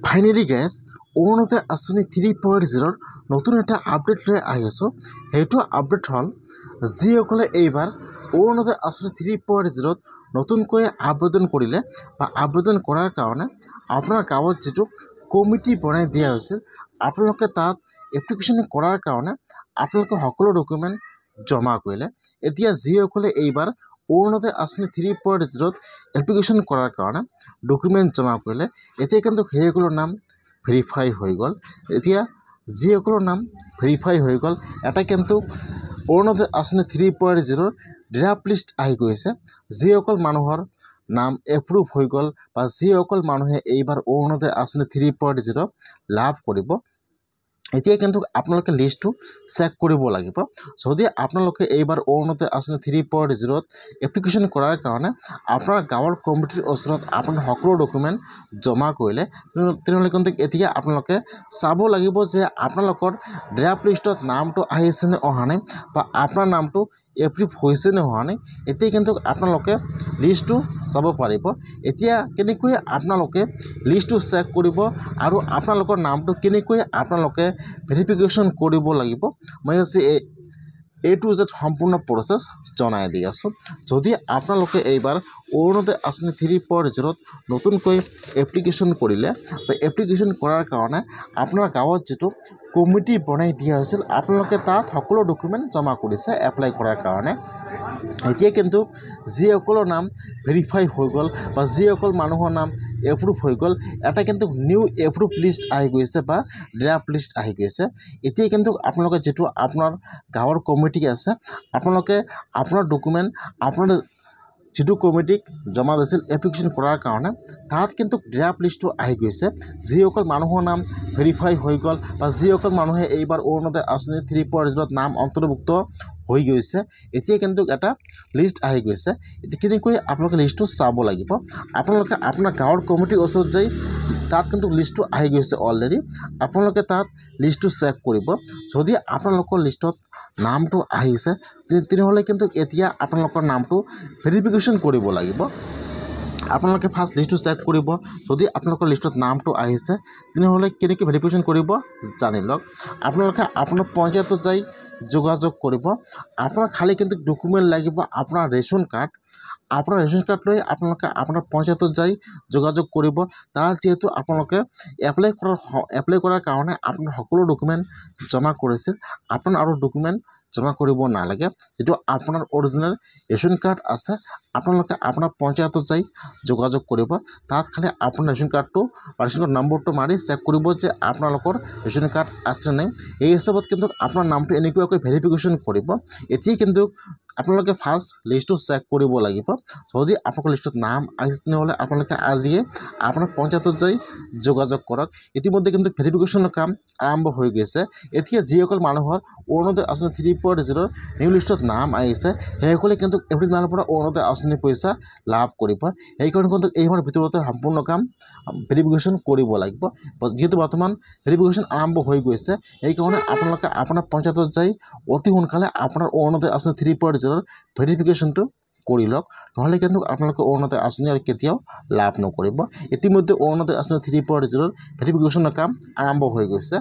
Finally gas Orunodoi আঁচনি 3.0 নতুন এটা আপডেট লৈ আহি আছোঁ। সেইটো আপডেট হ'ল যিসকলে এইবাৰ অৰুণোদয় আঁচনি 3.0 নতুনকৈ আবেদন কৰিলে বা আবেদন কৰাৰ কাৰণে আপোনাৰ গাঁৱত যিটো কমিটি বনাই দিয়া হৈছিল, আপোনালোকে তাত এপ্লিকেশ্যন কৰাৰ কাৰণে আপোনালোকে সকলো ডকুমেণ্ট জমা কৰিলে। এতিয়া যিসকলে এইবাৰ অৰুণোদয় আঁচনি 3.0 এপ্লিকেশ্যন কৰাৰ কাৰণে ডকুমেণ্ট জমা কৰিলে, এতিয়া কিন্তু সেইসকলৰ নাম ভেৰিফাই হৈ গ'ল। এতিয়া যিসকলৰ নাম ভেৰিফাই হৈ গ'ল, এটা কিন্তু অৰুণোদয় আঁচনি 3.0 ড্ৰাফ্ট লিষ্ট আহি গৈছে। যিসকল মানুহৰ নাম এপ্ৰুভ হৈ গ'ল বা যিসকল মানুহে এইবাৰ অৰুণোদয় আঁচনি 3.0 লাভ কৰিব, এতিয়া কিন্তু আপোনালোকে লিষ্টটো চেক কৰিব লাগিব। যদি আপোনালোকে এইবাৰ অৰুণোদয় আঁচনি 3.0 এপ্লিকেশ্যন কৰাৰ কাৰণে আপোনাৰ গাঁৱৰ কমিটিৰ ওচৰত আপোনাৰ সকলো ডকুমেণ্ট জমা কৰিলে, তেনেহ'লে কিন্তু এতিয়া আপোনালোকে চাব লাগিব যে আপোনালোকৰ ড্ৰাফ্ট লিষ্টত নামটো আহিছে নে অহা নাই বা আপোনাৰ নামটো এপ্ৰুভ হৈছে নে হোৱা নাই। এতিয়া কিন্তু আপোনালোকে লিষ্টটো চাব পাৰিব। এতিয়া কেনেকৈ আপোনালোকে লিষ্টটো চেক কৰিব আৰু আপোনালোকৰ নামটো কেনেকৈ আপোনালোকে ভেৰিফিকেশ্যন কৰিব লাগিব, মই আজি A to Z সম্পূৰ্ণ প্ৰচেছ জনাই দি আছোঁ। যদি আপোনালোকে এইবাৰ অৰুণোদয় আঁচনি 3.0 নতুনকৈ এপ্লিকেশ্যন কৰিলে বা এপ্লিকেশ্যন কৰাৰ কাৰণে আপোনাৰ গাঁৱত যিটো কমিটি বনাই দিয়া হৈছিল, আপোনালোকে তাত সকলো ডকুমেণ্ট জমা কৰিছে এপ্লাই কৰাৰ কাৰণে। এতিয়া কিন্তু যিসকলৰ নাম ভেৰিফাই হৈ গ'ল বা যিসকল মানুহৰ নাম এপ্ৰুভ হৈ গ'ল, এটা কিন্তু নিউ এপ্ৰুভ লিষ্ট আহি গৈছে বা ড্ৰাফ্ট লিষ্ট আহি গৈছে। এতিয়া কিন্তু আপোনালোকে যিটো আপোনাৰ গাঁৱৰ কমিটি আছে, আপোনালোকে আপোনাৰ ডকুমেণ্ট আপোনাৰ যিটো কমিটিক জমা দিছিল এপ্লিকেশ্যন কৰাৰ কাৰণে, তাত কিন্তু ড্ৰাফ্ট লিষ্টটো আহি গৈছে। যিসকল মানুহৰ নাম ভেৰিফাই হৈ গ'ল বা যিসকল মানুহে এইবাৰ অৰুণোদয় আঁচনি 3.0 নাম অন্তৰ্ভুক্ত হৈ গৈছে, এতিয়া কিন্তু এটা লিষ্ট আহি গৈছে। এতিয়া কেনেকৈ আপোনালোকে লিষ্টটো চাব লাগিব, আপোনালোকে আপোনাৰ গাঁৱৰ কমিটিৰ ওচৰত যাই তাত কিন্তু লিষ্টটো আহি গৈছে অলৰেডি, আপোনালোকে তাত লিষ্টটো চেক কৰিব। যদি আপোনালোকৰ লিষ্টত নামটো আহিছে, তেনেহ'লে কিন্তু এতিয়া আপোনালোকৰ নামটো ভেৰিফিকেশ্যন কৰিব লাগিব। আপোনালোকে ফাৰ্ষ্ট লিষ্টটো চেক কৰিব। যদি আপোনালোকৰ লিষ্টত নামটো আহিছে, তেনেহ'লে কেনেকৈ ভেৰিফিকেশ্যন কৰিব জানি লওক। আপোনালোকে আপোনাৰ পঞ্চায়তত যাই যোগাযোগ কৰিব। আপোনাৰ খালী কিন্তু ডকুমেণ্ট লাগিব আপোনাৰ ৰেচন কাৰ্ড। আপোনাৰ ৰেচন কাৰ্ড লৈ আপোনালোকে আপোনাৰ পঞ্চায়তত যাই যোগাযোগ কৰিব। তাত যিহেতু আপোনালোকে এপ্লাই কৰাৰ কাৰণে আপোনাৰ সকলো ডকুমেণ্ট জমা কৰিছিল, আপোনাৰ আৰু ডকুমেণ্ট জমা কৰিব নালাগে। যিটো আপোনাৰ অৰিজিনেল ৰেচন কাৰ্ড আছে, আপোনালোকে আপোনাৰ পঞ্চায়তত যাই যোগাযোগ কৰিব। তাত খালি আপোনাৰ ৰেচন কাৰ্ডটো বা ৰেচন কাৰ্ড নম্বৰটো মাৰি চেক কৰিব যে আপোনালোকৰ ৰেচন কাৰ্ড আছে নাই। এই হিচাপত কিন্তু আপোনাৰ নামটো এনেকুৱাকৈ ভেৰিফিকেশ্যন কৰিব। এতিয়া কিন্তু আপোনালোকে ফাৰ্ষ্ট লিষ্টটো চেক কৰিব লাগিব। যদি আপোনালোকৰ লিষ্টত নাম আহিছে, তেনেহ'লে আপোনালোকে আজিয়ে আপোনাৰ পঞ্চায়তত যাই যোগাযোগ কৰক। ইতিমধ্যে কিন্তু ভেৰিফিকেশ্যনৰ কাম আৰম্ভ হৈ গৈছে। এতিয়া যিসকল মানুহৰ অৰুণোদয় আঁচনি 3.0 নিউ লিষ্টত নাম আহিছে, সেইসকলে কিন্তু এপ্ৰিল মাহৰ পৰা অৰুণোদয় আঁচনিৰ পইচা লাভ কৰিব। সেইকাৰণে কিন্তু এই মাহৰ ভিতৰতে সম্পূৰ্ণ কাম ভেৰিফিকেশ্যন কৰিব লাগিব। যিহেতু বৰ্তমান ভেৰিফিকেশ্যন আৰম্ভ হৈ গৈছে, সেইকাৰণে আপোনালোকে আপোনাৰ পঞ্চায়তত যাই অতি সোনকালে আপোনাৰ অৰুণোদয় আঁচনি 3.0 ভেৰিফিকেশ্যনটো কৰি লওক, নহ'লে কিন্তু আপোনালোকে অৰুণোদয় আঁচনি আৰু কেতিয়াও লাভ নকৰিব। ইতিমধ্যে অৰুণোদয় আঁচনি 3.0 ভেৰিফিকেশ্যনৰ কাম আৰম্ভ হৈ গৈছে।